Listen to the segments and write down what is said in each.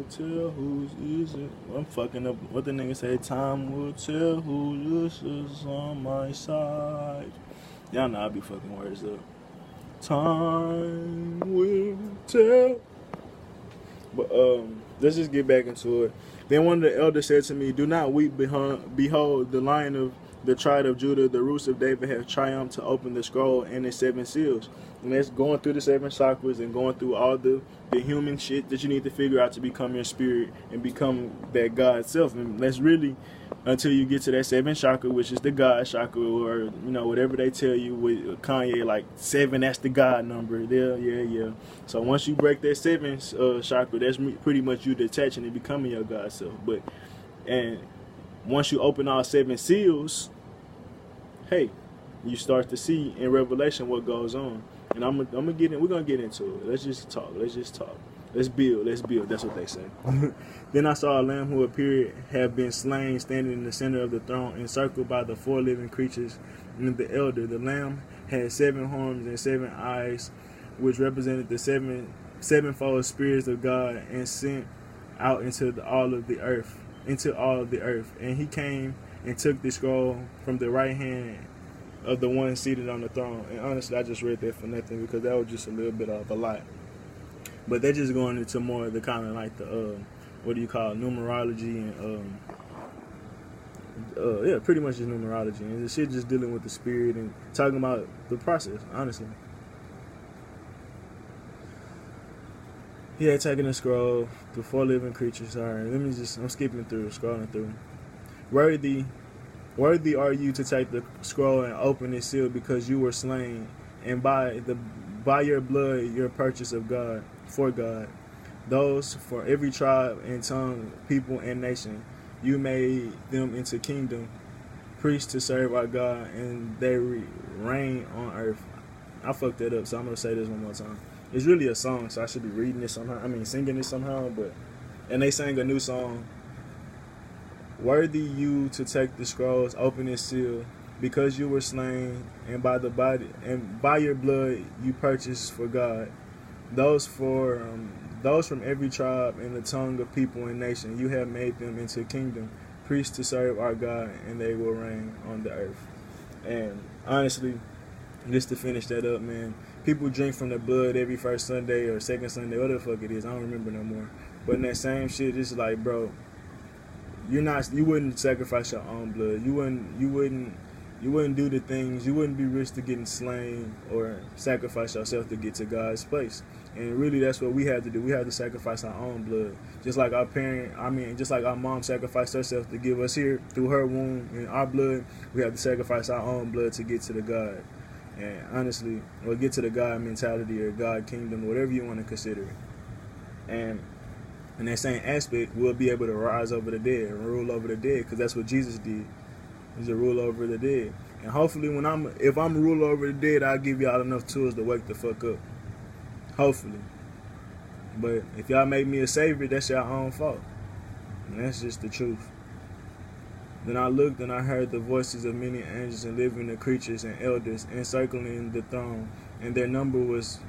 will tell who's easy. I'm fucking up. What the nigga say? Time will tell who is on my side. Y'all know I be fucking words up. Time will tell. But let's just get back into it. Then one of the elders said to me, "Do not weep, behold, the Lion of the tribe of Judah, the roots of David, have triumphed to open the scroll and its 7 seals." And that's going through the 7 chakras and going through all the human shit that you need to figure out to become your spirit and become that God self. And that's really until you get to that 7th chakra, which is the God chakra, or whatever they tell you with Kanye, like 7, that's the God number. Yeah. So once you break that 7th chakra, that's pretty much you detaching and becoming your God self. And once you open all 7 seals, hey, you start to see in Revelation what goes on. And I'm gonna get in. We're gonna get into it. Let's just talk. Let's build. That's what they say. Then I saw a lamb who appeared have been slain, standing in the center of the throne, encircled by the 4 living creatures and the elder. The lamb had 7 horns and 7 eyes, which represented the sevenfold spirits of God, and sent out into all of the earth. And he came and took the scroll from the right hand of the one seated on the throne. And honestly, I just read that for nothing because that was just a little bit of a lot. But they're just going into more of the kind of like the numerology and pretty much just numerology, and the shit just dealing with the spirit and talking about the process. Honestly, yeah, taking the scroll, the 4 living creatures. Alright, I'm skipping through, scrolling through. Worthy are you to take the scroll and open its seal, because you were slain, and by your blood your purchase of God, for God, those for every tribe and tongue, people and nation. You made them into kingdom, priests to serve our God, and they reign on earth. I fucked that up, so I'm gonna say this one more time. It's really a song, so I should be reading it somehow. Singing it somehow, and they sang a new song. Worthy you to take the scrolls, open its seal, because you were slain, and by your blood you purchased for God those from every tribe and the tongue of people and nation. You have made them into kingdom, priests to serve our God, and they will reign on the earth. And honestly, just to finish that up, man, people drink from the blood every first Sunday or second Sunday, whatever the fuck it is. I don't remember no more. But in that same shit, it's like, bro, you wouldn't sacrifice your own blood. You wouldn't do the things. You wouldn't be risked to getting slain or sacrifice yourself to get to God's place. And really, that's what we had to do. We had to sacrifice our own blood, just like just like our mom sacrificed herself to give us here through her womb and our blood. We have to sacrifice our own blood to get to the God. And honestly, or get to the God mentality or God kingdom, whatever you want to consider it. And in that same aspect, we'll be able to rise over the dead and rule over the dead, because that's what Jesus did. He's a ruler over the dead. And hopefully, if I'm a ruler over the dead, I'll give y'all enough tools to wake the fuck up. Hopefully. But if y'all make me a savior, that's your own fault. And that's just the truth. Then I looked and I heard the voices of many angels and living creatures and elders encircling the throne, and their number was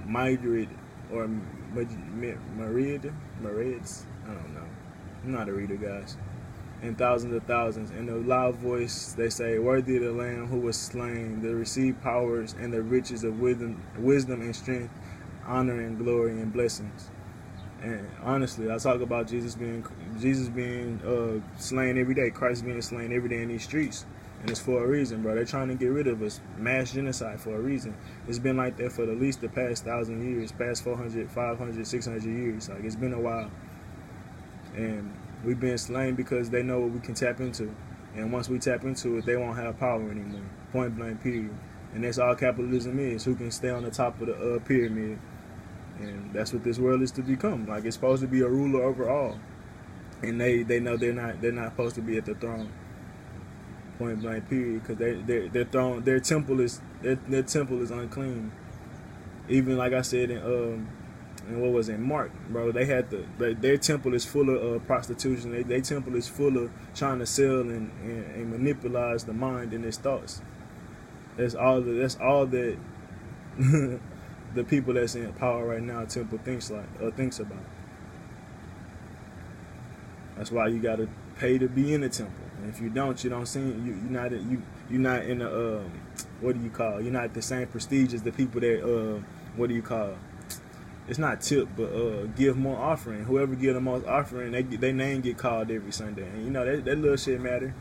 myriad or myriads. I don't know. I'm not a reader, guys. And thousands of thousands. In a loud voice they say, "Worthy of the Lamb who was slain, to receive powers and the riches of wisdom and strength, honor and glory and blessings." And honestly, I talk about Jesus being slain every day, Christ being slain every day in these streets, and it's for a reason, bro. They're trying to get rid of us, mass genocide for a reason. It's been like that for at least the past 1,000 years, past 400, 500, 600 years. Like, it's been a while, and we've been slain because they know what we can tap into, and once we tap into it, they won't have power anymore. Point blank, period. And that's all capitalism is: who can stay on the top of the pyramid. And that's what this world is to become. Like, it's supposed to be a ruler over all, and they know they're not supposed to be at the throne. Point blank, period. Because their throne, their temple is unclean. Even like I said in what was it, Mark, bro? They had their temple is full of prostitution. Their temple is full of trying to sell and manipulate the mind and its thoughts. That's all that the people that's in power right now, temple thinks about. That's why you gotta pay to be in the temple. And if you don't, you don't see you're not in the what do you call? You're not the same prestige as the people that what do you call? It's not tip, but give more offering. Whoever give the most offering, they name get called every Sunday. And you know that little shit matter,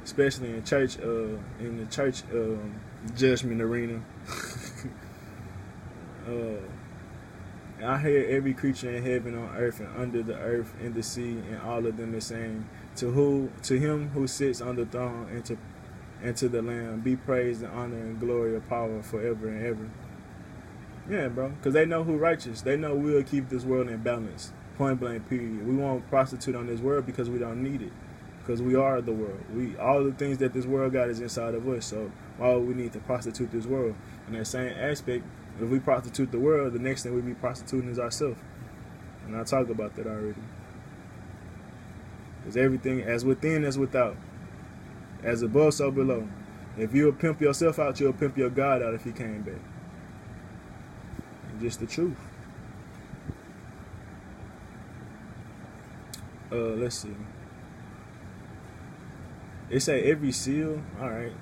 especially in church, in the church judgment arena. I hear every creature in heaven, on earth, and under the earth, in the sea, and all of them is saying, to him who sits on the throne, and to the Lamb, be praise and honor and glory and power forever and ever. Yeah, bro, because they know who righteous. They know we'll keep this world in balance. Point blank, period. We won't prostitute on this world because we don't need it. Because we are the world. All the things that this world got is inside of us. So why would we need to prostitute this world? In that same aspect, if we prostitute the world, the next thing we be prostituting is ourselves. And I talk about that already. Because everything, as within, as without. As above, so below. If you'll pimp yourself out, you'll pimp your God out if he came back. And just the truth. Let's see. They say every seal, alright.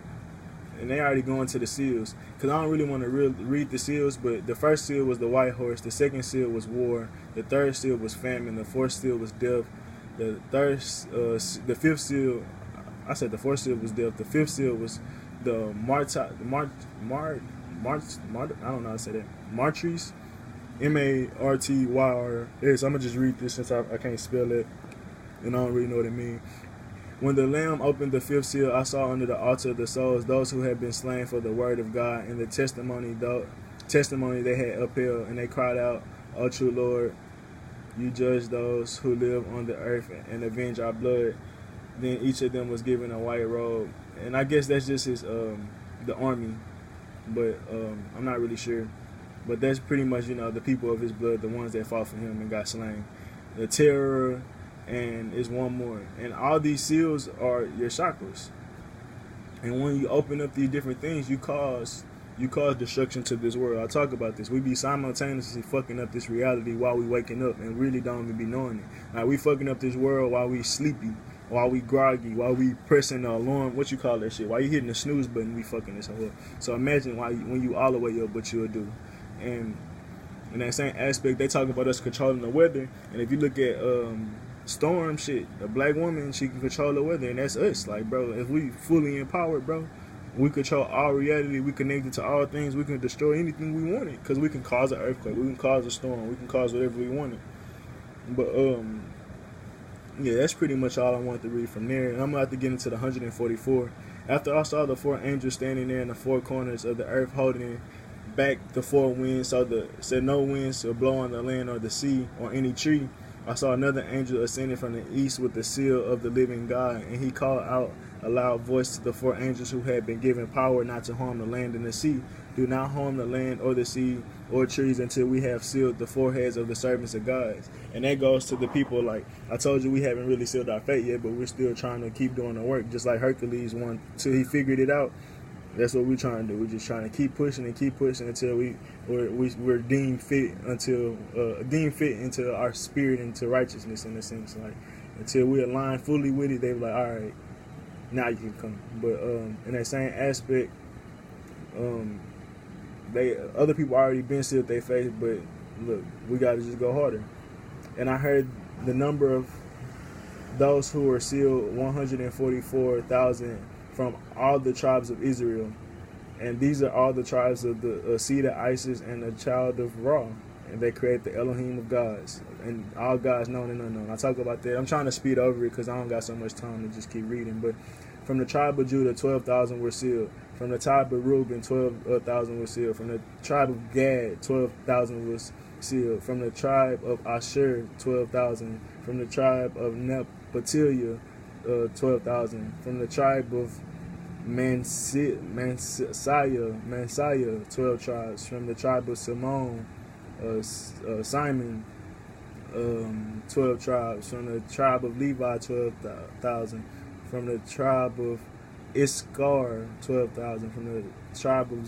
And they already going to the seals. Because I don't really want to read the seals, but the first seal was the white horse. The second seal was war. The third seal was famine. The fourth seal was death. The fifth seal, I said the fourth seal was death. The fifth seal was the I don't know how to say that. Martyrs. M-A-R-T-Y-R-S. I'm going to just read this since I can't spell it. And I don't really know what it means. When the Lamb opened the fifth seal, I saw under the altar of the souls those who had been slain for the word of God and the testimony they had upheld, and they cried out, "O true Lord, you judge those who live on the earth and avenge our blood." Then each of them was given a white robe, and I guess that's just his the army, but I'm not really sure. But that's pretty much the people of his blood, the ones that fought for him and got slain. The terror. And it's one more. And all these seals are your chakras. And when you open up these different things, you cause destruction to this world. I talk about this. We be simultaneously fucking up this reality while we waking up and really don't even be knowing it. Like, we fucking up this world while we sleepy, while we groggy, while we pressing the alarm. What you call that shit? While you hitting the snooze button, we fucking this whole. So imagine when you all the way up, what you'll do. And in that same aspect, they talk about us controlling the weather. And if you look at storm shit, a black woman, she can control the weather, and that's us. Like, bro, if we fully empowered, bro, we control all reality. We connected to all things. We can destroy anything we wanted, because we can cause an earthquake, we can cause a storm, we can cause whatever we wanted. But yeah, that's pretty much all I wanted to read from there. And I'm gonna have to get into the 144. After I saw the four angels standing there in the four corners of the earth, holding back the four winds, so no winds will blow on the land or the sea or any tree. I saw another angel ascending from the east with the seal of the living God, and he called out a loud voice to the four angels who had been given power not to harm the land and the sea. Do not harm the land or the sea or trees until we have sealed the foreheads of the servants of God. And that goes to the people, like I told you, we haven't really sealed our fate yet, but we're still trying to keep doing the work, just like Hercules won till he figured it out. That's what we're trying to do. We're just trying to keep pushing until we're deemed fit into our spirit, into righteousness, in a sense. Like, until we align fully with it, they were like, all right, now you can come. But in that same aspect, other people already been sealed their faith, but look, we got to just go harder. And I heard the number of those who were sealed, 144,000 from all the tribes of Israel. And these are all the tribes of the seed of Isis and the child of Ra. And they create the Elohim of gods. And all gods known and unknown. I talk about that. I'm trying to speed over it because I don't got so much time to just keep reading. But from the tribe of Judah, 12,000 were sealed. From the tribe of Reuben, 12,000 were sealed. From the tribe of Gad, 12,000 was sealed. From the tribe of Asher, 12,000. From the tribe of Naphtali, 12,000. From the tribe of Manasseh, 12 tribes. From the tribe of Simon, 12 tribes. From the tribe of Levi, 12,000. From the tribe of Issachar, 12,000. From the tribe of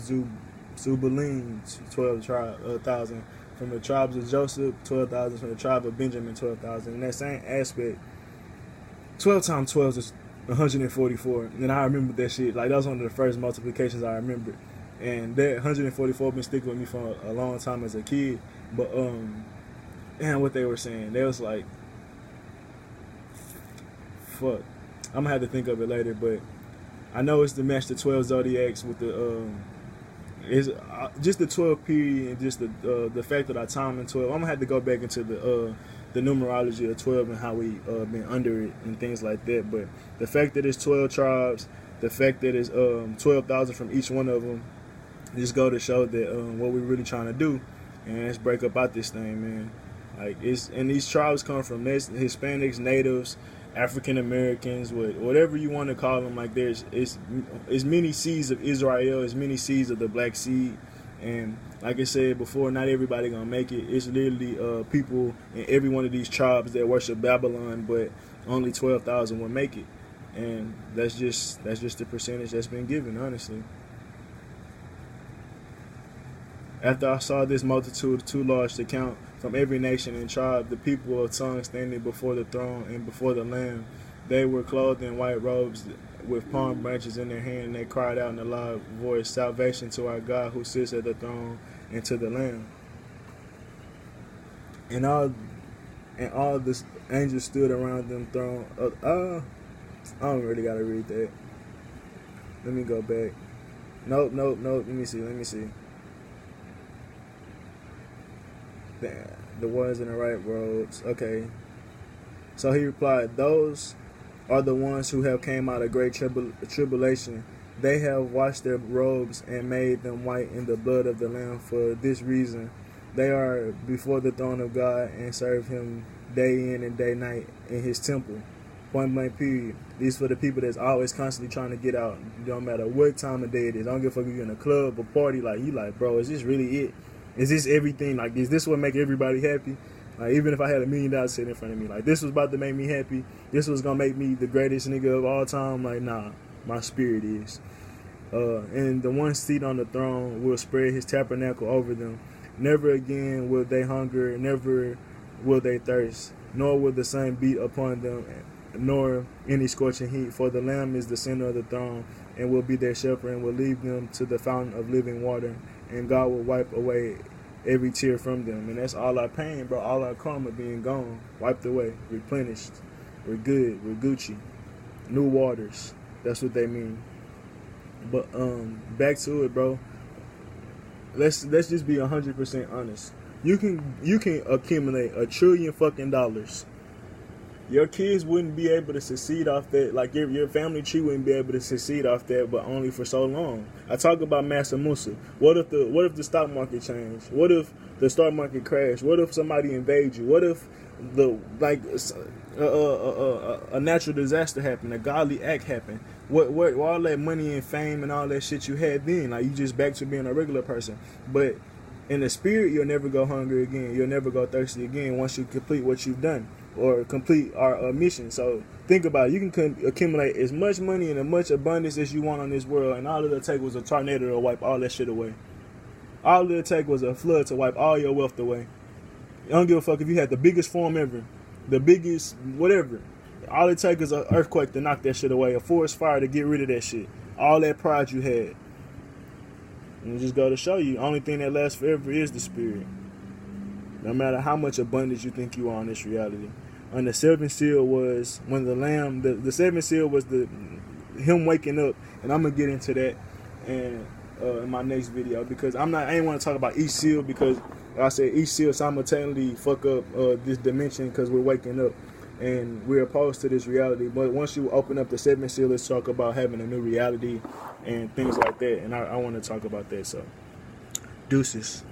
Zebulun, 12,000. From the tribes of Joseph, 12,000. From the tribe of Benjamin, 12,000. In that same aspect, 12 times 12 is 144. And I remember that shit. Like, that was one of the first multiplications I remembered. And that 144 been sticking with me for a long time as a kid. But, and what they were saying, they was like, fuck. I'm gonna have to think of it later, but I know it's to match the 12 zodiacs with the, is just the 12 period and just the fact that I time in 12. I'm gonna have to go back into the numerology of 12 and how we been under it and things like that. But the fact that it's 12 tribes, the fact that it's 12,000 from each one of them, just go to show that what we're really trying to do, and let's break up out this thing, man. Like, and these tribes come from Hispanics, natives, African Americans, whatever you want to call them. Like, there's many seeds of Israel, as many seeds of the Black Seed, and like I said before, not everybody gonna make it. It's literally people in every one of these tribes that worship Babylon, but only 12,000 will make it, and that's just the percentage that's been given, honestly. After I saw this multitude too large to count, from every nation and tribe, the people of tongue standing before the throne and before the Lamb, they were clothed in white robes with palm branches in their hand, and they cried out in a loud voice, "Salvation to our God who sits at the throne and to the Lamb." And all the angels stood around them throne. I don't really gotta read that. Let me go back. Nope. Let me see. The ones in the right robes. Okay. So he replied, "Those are the ones who have came out of great tribulation. They have washed their robes and made them white in the blood of the Lamb. For this reason, they are before the throne of God and serve him day in and day night in his temple." Point blank period. These for the people that's always constantly trying to get out. It don't matter what time of day it is. I don't give a fuck if you're in a club or party. Like, you like, bro, is this really it? Is this everything? Like, is this what make everybody happy? Like, even if I had $1 million sitting in front of me, like, this was about to make me happy. This was gonna make me the greatest nigga of all time. Like, nah, my spirit is. And the one seated on the throne will spread his tabernacle over them. Never again will they hunger, never will they thirst, nor will the sun beat upon them, nor any scorching heat. For the Lamb is the center of the throne, and will be their shepherd, and will lead them to the fountain of living water. And God will wipe away every tear from them. And that's all our pain, bro. All our karma being gone, wiped away, replenished. We're good. We're Gucci. New waters. That's what they mean. But back to it, bro. Let's just be 100% honest. You can accumulate $1 trillion fucking dollars. Your kids wouldn't be able to succeed off that. Like, your family tree wouldn't be able to succeed off that, but only for so long. I talk about Massa Musa. What if the stock market changed? What if the stock market crashed? What if somebody invades you? What if a natural disaster happened, a godly act happened? What all that money and fame and all that shit you had then? Like, you just back to being a regular person. But in the spirit, you'll never go hungry again. You'll never go thirsty again once you complete what you've done, or complete our mission. So think about it. You can accumulate as much money and as much abundance as you want on this world, and all it'll take was a tornado to wipe all that shit away. All it'll take was a flood to wipe all your wealth away. You don't give a fuck if you had the biggest farm ever, the biggest whatever. All it takes is an earthquake to knock that shit away, a forest fire to get rid of that shit. All that pride you had. And just go to show you, only thing that lasts forever is the spirit. No matter how much abundance you think you are in this reality. And the seventh seal was when the Lamb, the seventh seal was him waking up. And I'm going to get into that in my next video, because I ain't want to talk about each seal, because like I said, each seal simultaneously fuck up this dimension, because we're waking up and we're opposed to this reality. But once you open up the seventh seal, let's talk about having a new reality and things like that. And I want to talk about that. So, deuces.